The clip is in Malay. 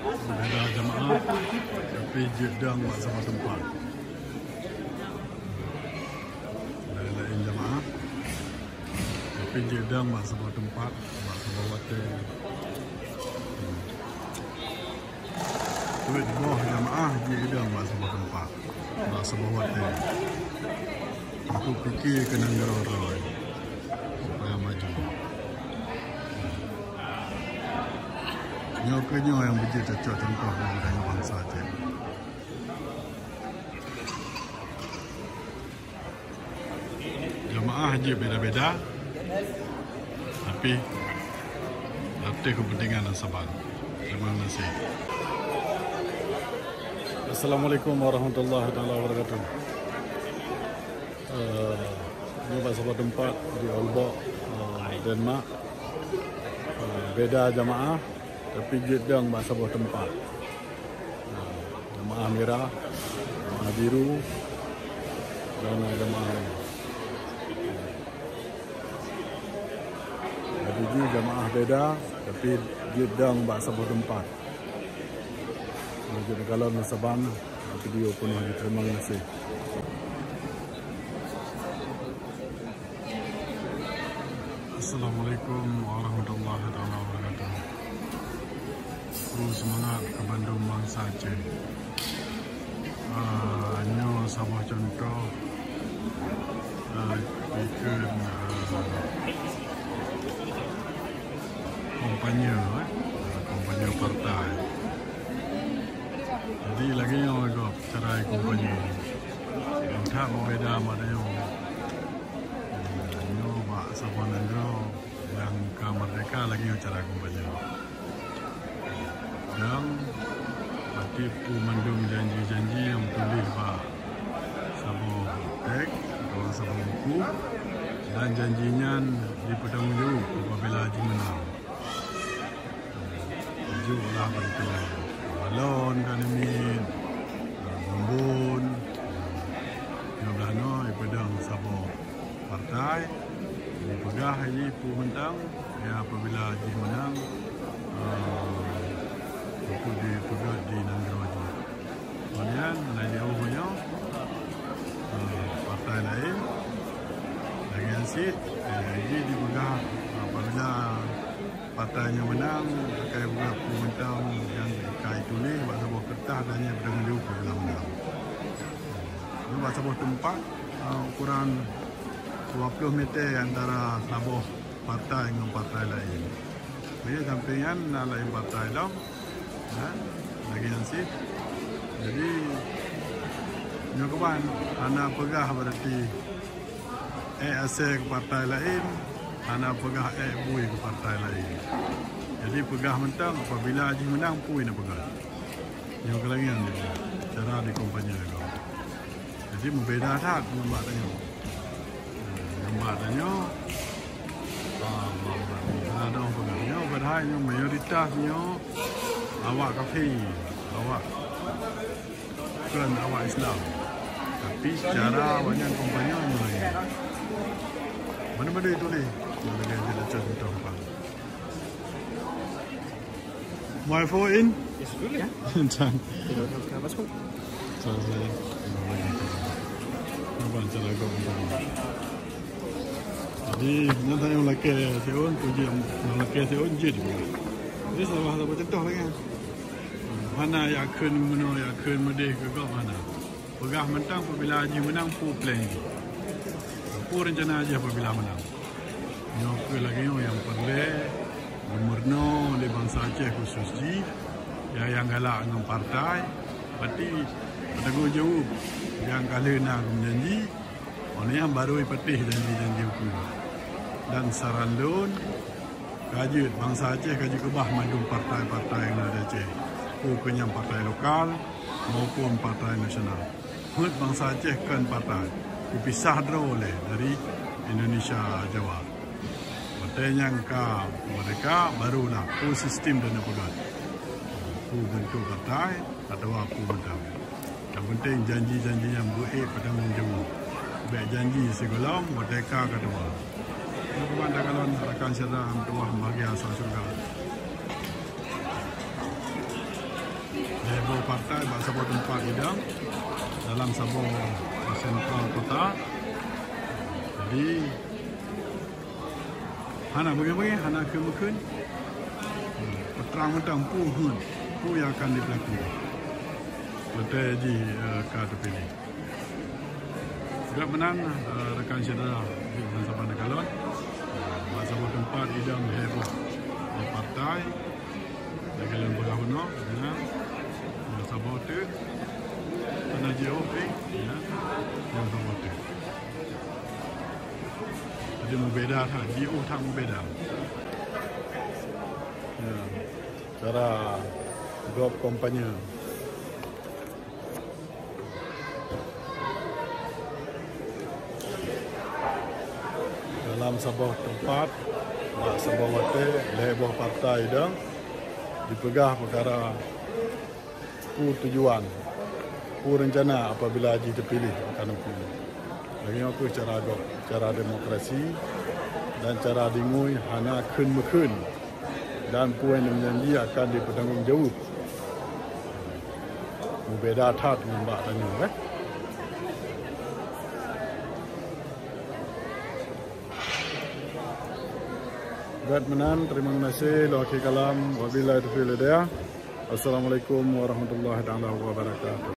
berbeza jemaah tapi jedang buat sama tempat. Lain jemaah tapi jedang buat sama tempat, buat sama hotel. Duit bawah jemaah jedang buat sama tempat, buat sama hotel. Aku fikir kena ngeror-ror supaya maju. Nyokanyo yang begitu cocok contoh dengan bangsa Aceh. Jemaah haji beda-beda, tapi latih kepentingan dan sabar. Terima kasih. Assalamualaikum warahmatullahi wabarakatuh. Ini beberapa tempat di Aalborg, Denmark. Beda jemaah, tapi jedang bahasa sebuah tempat. Jemaah merah, jemaah biru, dan jemaah jadi jemaah beda, tapi jedang bahasa sebuah tempat. Jadi kalau nasaban video pun terima kasih. Assalamualaikum warahmatullahi wabarakatuh. Semangat ke Bandung bangsa Aceh. Hanya sebuah contoh bikin kompanya partai. Jadi lagi yang agak cara kompanya tak berbeda macam Sabah Negro yang ke Merdeka lagi cara kompanya. Dan berarti mendung janji-janji yang tulis Pak Sabah Tek atau Sabah Buku, dan janjinya dipertanggungjawab apabila haji menang. Tujuhlah berpilih balon kan ini bumbun yang belano ipedang Sabah partai dipegah haji mentang ya apabila haji menang itu dipegah di Negro Haji. Kemudian lain jauhnya partai lain lagi ansit haji dipegah apabila partainya menang pakai buat mentang yang dikai tulis buat sebuah kertas dan yang bertanggung jawab apabila menang. Ini buat sebuah tempat ukuran 20 meter antara Sabah partai dengan partai lain. Jadi sampingan lain partai dah, lagi ansip. Jadi nyokaban anak pegah berarti asal ke partai lain, anak pegah bui ke partai lain. Jadi pegah mentang apabila haji menang pui nak pegah. Nyokalangian dia cara di kompanya kau. Jadi berbeda tak nampak tanya. Maknanya ada orang pegangnya, berhanya mayoritasnya awak kafir, awak bukan awak Islam, tapi secara banyak kompanya lain. Mana-mana itu ni, mana dia ada contoh apa? My phone in? Yes, dulu ya. Jangan. Tidak masuk. Saya. Nampak cara kau jadi nanti yang laki seorang puji yang laki seorang je juga. Jadi salah satu contoh lagi. Mana yakin mana yakin medih ke kau mana. Pegah mentang apabila haji menang pu plan. Pu rencana aja apabila menang. Nyok lagi yang perle umurno di bangsa Aceh khusus ji yang galak dengan partai. Berarti bertanggung jawab yang kali nak menjanji. Orang yang baru ipatih janji-janji hukum. Dan saran lun kaji bangsa Aceh kaji kebah mandung partai-partai yang ada Aceh, bukan yang partai lokal maupun partai nasional. Hut bangsa Aceh kan partai dipisah oleh dari Indonesia Jawa. Partai yang ke mereka barulah sistem dan pegang. Bentuk partai atau apa bentuk. Yang penting janji-janji yang baik pada menjawab. Baik janji segolong merdeka kedua. Kepada kalon rakan serta tuah bahagia asal surga. heboh partai bak Sabah tempat hidang dalam Sabah sentral kota. Jadi hana bagi-bagi, hana ke-meken peterang-petang pu yang akan diberlaku letai di ka terpilih. Juga menang rekan saudara di Sabah Negalon bak Sabah tempat hidang heboh partai Negalon Bergahuna dengan Sabah tu tanah JOP ya yang Sabah tu. Jadi berbeda tak, DO tak berbeda. Ya, cara grup kampanye. Dalam sebuah tempat, sebuah waktu, lebuh partai dah dipegah perkara tujuan, rencana apabila Haji terpilih akan terpilih. Lagi aku cara demokrasi dan cara dingui hana kun dan puan yang menjanji akan dipertanggungjawab. Berbeda tak membak tanya, Buat menan, terima kasih. Laki kalam, wabillahi taufiq hidayah. Assalamualaikum warahmatullahi wabarakatuh.